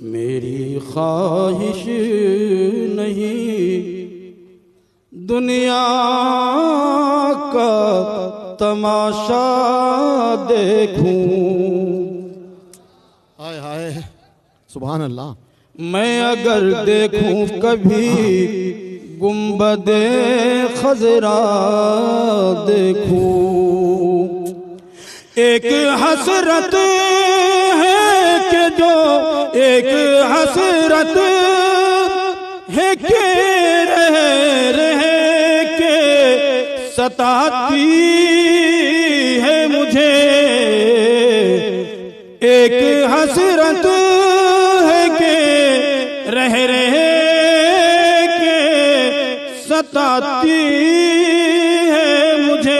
मेरी ख्वाहिश नहीं दुनिया का तमाशा देखूं। हाय हाय सुभान अल्लाह। मैं अगर देखूं कभी गुंबदे खजरा देखूं। एक हसरत है कि जो एक हसरत है कि रह के सताती है मुझे। एक हसरत है कि रह के सताती है मुझे।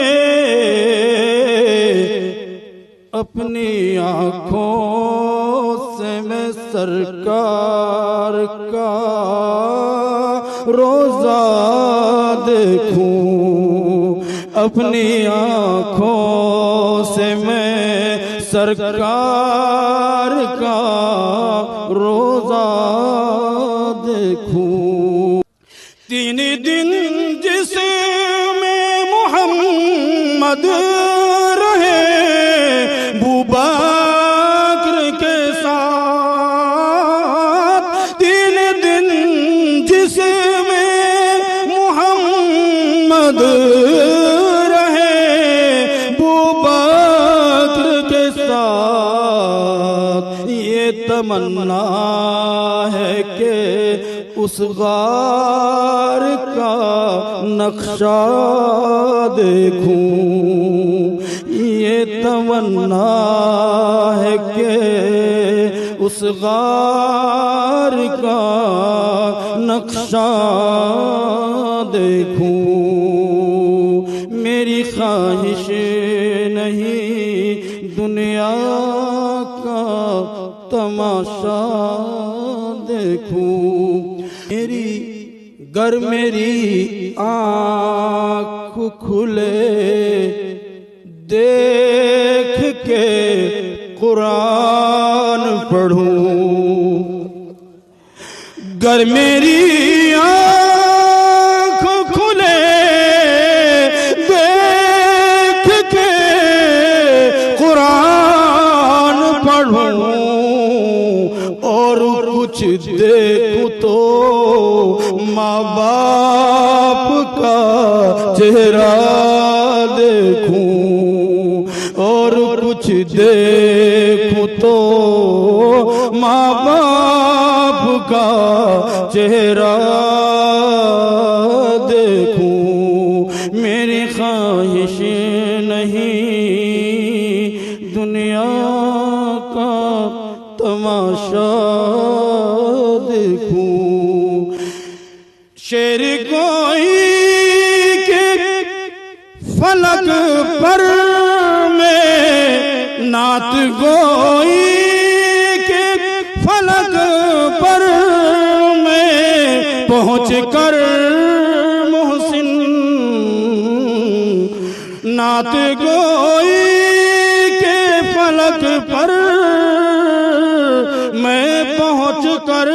अपनी आँखों से मैं सरकार का रोज़ा देखूं। अपनी आँखों से मैं सरकार का रोज़ा देखूं। 3 दिन जिसमें मोहम्मद रहे बकर के साथ। 3 दिन जिसमें मोहम्मद रहे बकर के साथ। ये तमन्ना है कि उस गार का नक्शा देखूं। ये तमन्ना है कि उस गार का नक्शा देखूं। मेरी ख्वाहिश नहीं दुनिया का तमाशा देखूं। मेरी आँख खुले देख के कुरान पढ़ूं। गर मेरी आँख खुले देख के कुरान पढ़ूं। और कुछ देखूं तो माँ बाप का चेहरा देखूं। और कुछ देखूं तो माँ बाप का चेहरा देखूं। मेरी ख्वाहिश नहीं दुनिया का तमाशा देखूं। शेर कोई के फलक पर में नात गोई के फलक पर में पहुँच कर मोहसिन। नात गोई के फलक पर मैं पहुँच कर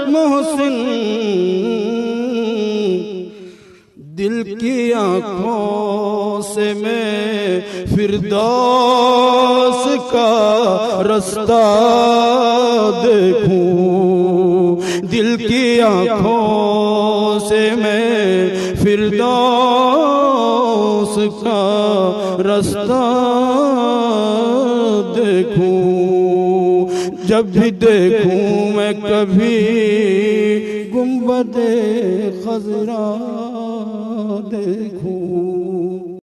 मोहसिन। दिल की आँखों से मैं फिरदौस का रास्ता देखूं। दिल की आँखों से मैं फिरदौस का रास्ता देखूं। जब भी देखूं मैं कभी गुंबदे खजरा देखूं।